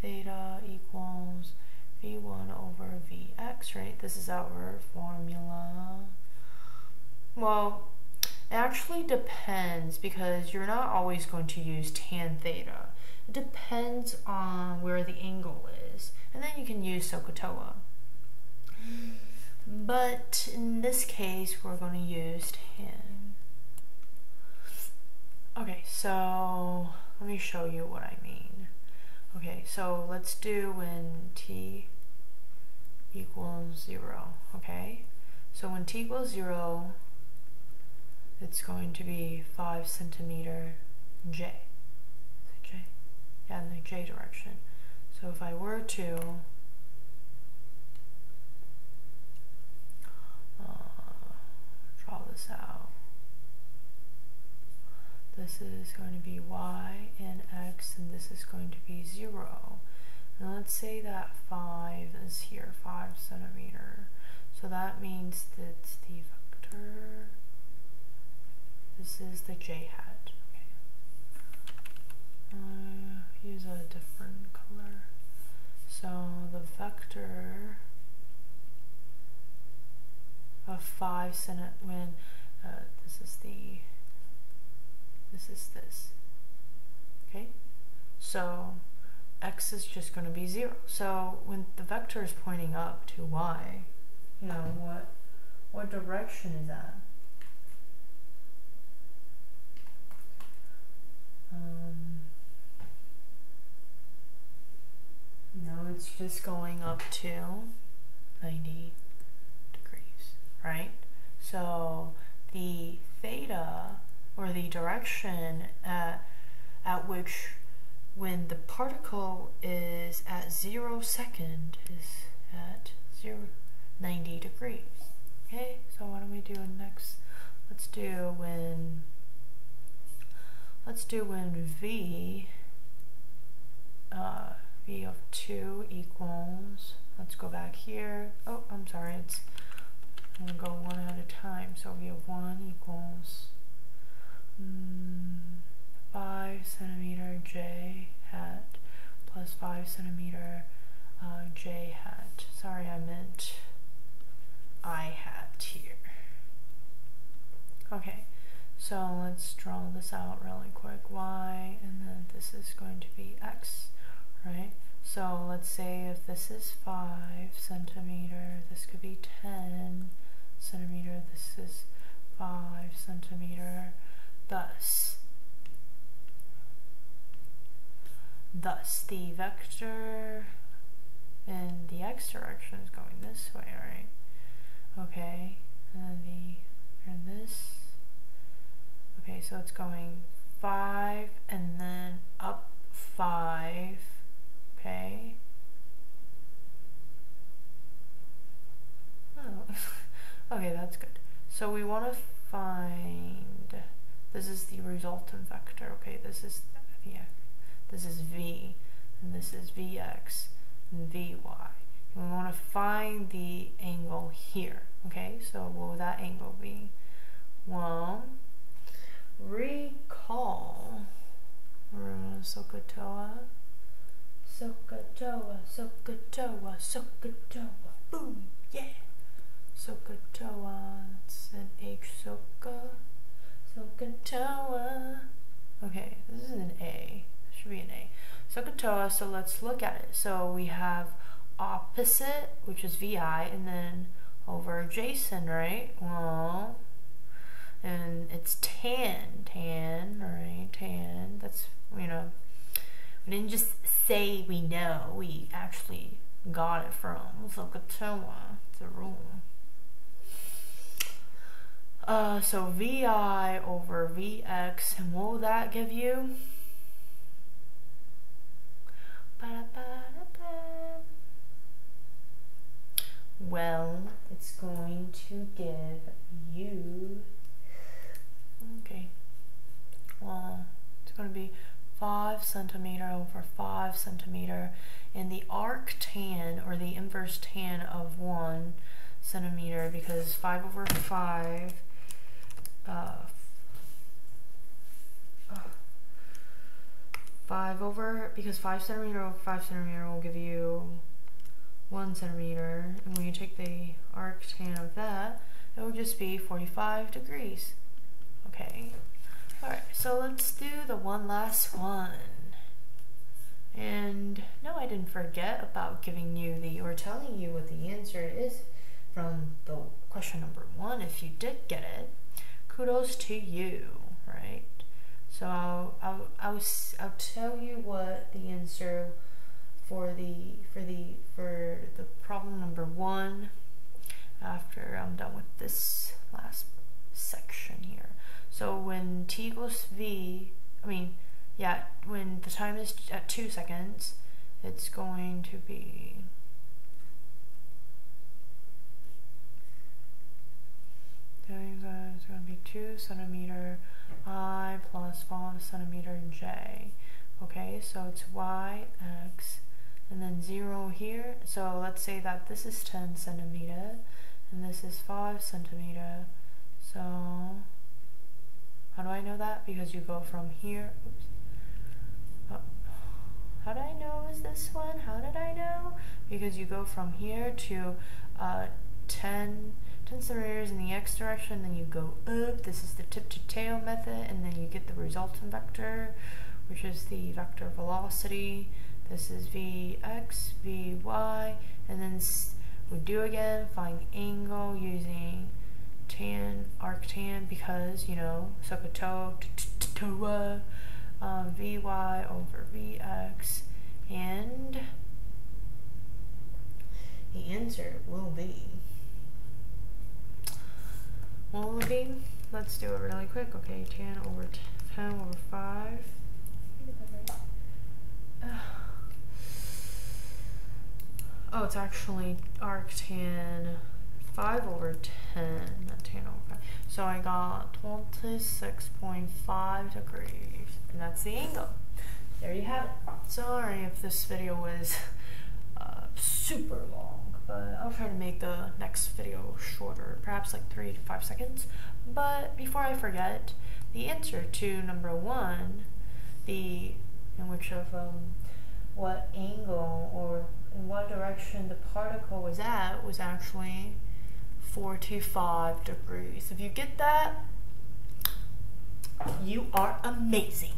theta equals v1 over vx, right? This is our formula. Well, it actually depends because you're not always going to use tan theta. It depends on where the angle is, and then you can use SOHCAHTOA. But in this case, we're going to use tan. Okay, so let me show you what I mean. Okay, so let's do when t equals 0, okay? So when t equals 0, it's going to be 5 centimeter j. J? Yeah, in the j direction. So if I were to draw this out, this is going to be y and x, and this is going to be 0. And let's say that 5 is here, 5 centimeter. So that means that the vector, this is the j hat. Okay. Use a different color. So the vector of 5 centimeter, when this is this. Okay. So x is just going to be 0. So when the vector is pointing up to y, you know, what direction is that? No, it's just going up to 90 degrees, right? So the theta, or the direction at which when the particle is at 0 second, is at 90 degrees. Okay, so what do we do next? Let's do when v of 2 equals, let's go back here. Oh, I'm sorry, I'm going to go one at a time. So v of 1 equals 5 centimeter j hat plus 5 centimeter j hat. Sorry, I meant I hat here. Okay, so let's draw this out really quick. Y, and then this is going to be x, right? So let's say if this is 5 centimeter, this could be 10 centimeter, this is 5 centimeter. Thus the vector in the x direction is going this way, right? Okay, and then this. Okay, so it's going 5 and then up 5. Okay. Oh, okay, that's good. So we want to find, this is the resultant vector. Okay, this is v, and this is vx and vy. And we want to find the angle here. Okay, so what would that angle be? Well, recall SOHCAHTOA. SOHCAHTOA, SOHCAHTOA, SOHCAHTOA, boom, yeah. SOHCAHTOA, it's an H, SOHCAHTOA. Okay, this is an A, this should be an A. SOHCAHTOA, so let's look at it. So we have opposite, which is VI, and then over adjacent, right? Well, and it's tan, right? Tan, that's, you know, we didn't just say we know, we actually got it from SOHCAHTOA, it's a rule. So VI over VX, and what will that give you? Well, it's going to give you, okay, well, it's going to be 5 centimeter over 5 centimeter, and the arctan, or the inverse tan of 1 centimeter, because 5 over 5, because 5 centimeter over 5 centimeter will give you 1 centimeter, and when you take the arctan of that, it will just be 45 degrees. Okay, alright, so let's do the one last one. And no, I didn't forget about giving you or telling you what the answer is from the question number 1. If you did get it, kudos to you, right? So I'll tell you what the answer for the problem number 1 after I'm done with this last section here. So when t equals v, when the time is at 2 seconds, it's going to be it's going to be 2 centimeter I plus 5 centimeter j. Okay, so it's y, x, and then 0 here. So let's say that this is 10 centimeter and this is 5 centimeter. So how do I know that? Because you go from here. Oops. Oh. How did I know it was this one? How did I know? Because you go from here to 10 centimeters in the x direction, then you go up. This is the tip to tail method, and then you get the resultant vector, which is the vector velocity. This is vx, vy, and then we do again find angle using tan, arctan, because SOHCAHTOA, vy over vx, and the answer will be. Let's do it really quick. Okay, tan over 10 over 5. Oh, it's actually arctan 5 over 10, not tan over 5. So I got 26.5 degrees, and that's the angle. There you have it. Sorry if this video was super long, but I'll try to make the next video shorter, perhaps like 3 to 5 seconds. But before I forget, the answer to number 1, what angle or in what direction the particle was at, was actually 45 degrees. If you get that, you are amazing.